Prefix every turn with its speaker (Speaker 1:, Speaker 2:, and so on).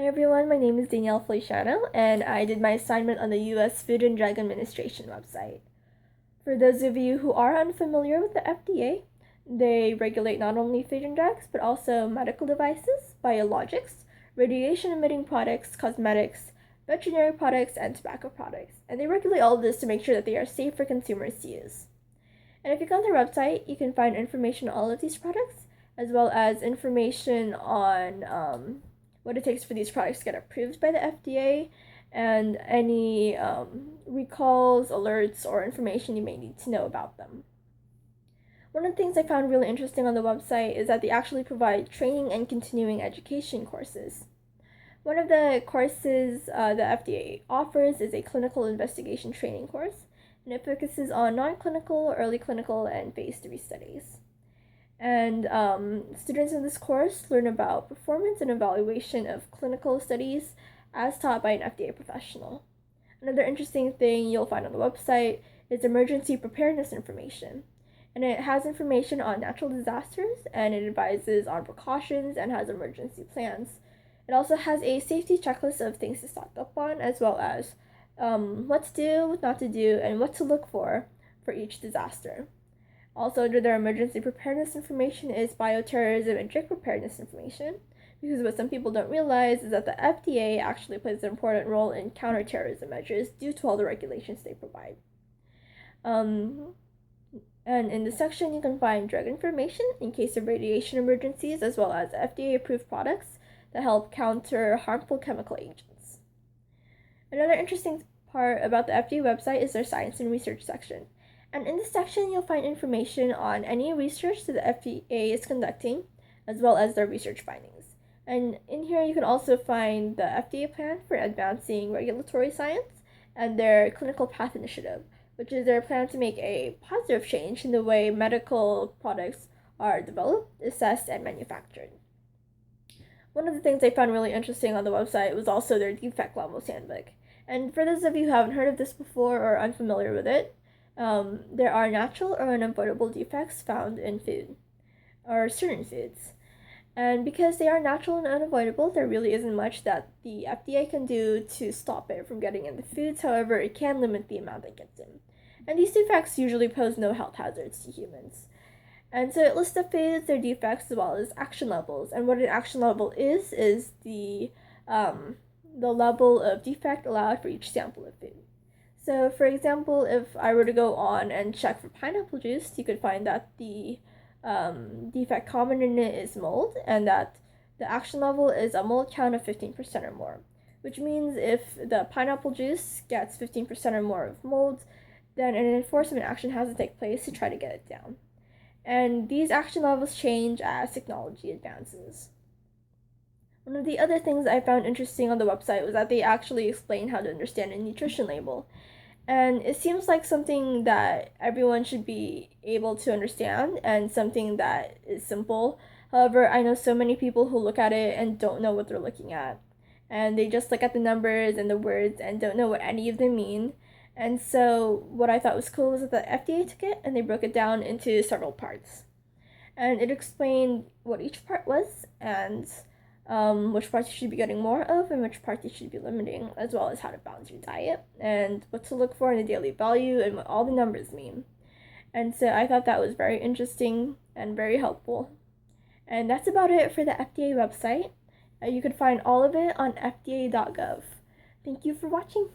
Speaker 1: everyone, my name is Danielle Feliciano, and I did my assignment on the U.S. Food and Drug Administration website. For those of you who are unfamiliar with the FDA, they regulate not only food and drugs, but also medical devices, biologics, radiation-emitting products, cosmetics, veterinary products, and tobacco products. And they regulate all of this to make sure that they are safe for consumers to use. And if you go on their website, you can find information on all of these products, as well as information on what it takes for these products to get approved by the FDA, and any recalls, alerts, or information you may need to know about them. One of the things I found really interesting on the website is that they actually provide training and continuing education courses. One of the courses the FDA offers is a clinical investigation training course, and it focuses on non-clinical, early clinical, and phase 3 studies. And students in this course learn about performance and evaluation of clinical studies as taught by an FDA professional. Another interesting thing you'll find on the website is emergency preparedness information. And it has information on natural disasters, and it advises on precautions and has emergency plans. It also has a safety checklist of things to stock up on, as well as what to do, what not to do, and what to look for each disaster. Also, under their emergency preparedness information is bioterrorism and drug preparedness information, because what some people don't realize is that the FDA actually plays an important role in counterterrorism measures due to all the regulations they provide. And in this section, you can find drug information in case of radiation emergencies, as well as FDA-approved products that help counter harmful chemical agents. Another interesting part about the FDA website is their science and research section. And in this section, you'll find information on any research that the FDA is conducting, as well as their research findings. And in here, you can also find the FDA plan for advancing regulatory science and their clinical path initiative, which is their plan to make a positive change in the way medical products are developed, assessed, and manufactured. One of the things I found really interesting on the website was also their defect levels handbook. And for those of you who haven't heard of this before or are unfamiliar with it, there are natural or unavoidable defects found in food, or certain foods. And because they are natural and unavoidable, there really isn't much that the FDA can do to stop it from getting into foods. However, it can limit the amount that gets in. And these defects usually pose no health hazards to humans. And so it lists the foods, their defects, as well as action levels. And what an action level is the level of defect allowed for each sample of food. So, for example, if I were to go on and check for pineapple juice, you could find that the defect common in it is mold, and that the action level is a mold count of 15% or more, which means if the pineapple juice gets 15% or more of mold, then an enforcement action has to take place to try to get it down. And these action levels change as technology advances. One of the other things I found interesting on the website was that they actually explain how to understand a nutrition label. And it seems like something that everyone should be able to understand and something that is simple. However, I know so many people who look at it and don't know what they're looking at. And they just look at the numbers and the words and don't know what any of them mean. And so what I thought was cool was that the FDA took it and they broke it down into several parts. And it explained what each part was, and which parts you should be getting more of and which parts you should be limiting, as well as how to balance your diet and what to look for in the daily value and what all the numbers mean. And so I thought that was very interesting and very helpful. And that's about it for the FDA website. You can find all of it on fda.gov. Thank you for watching.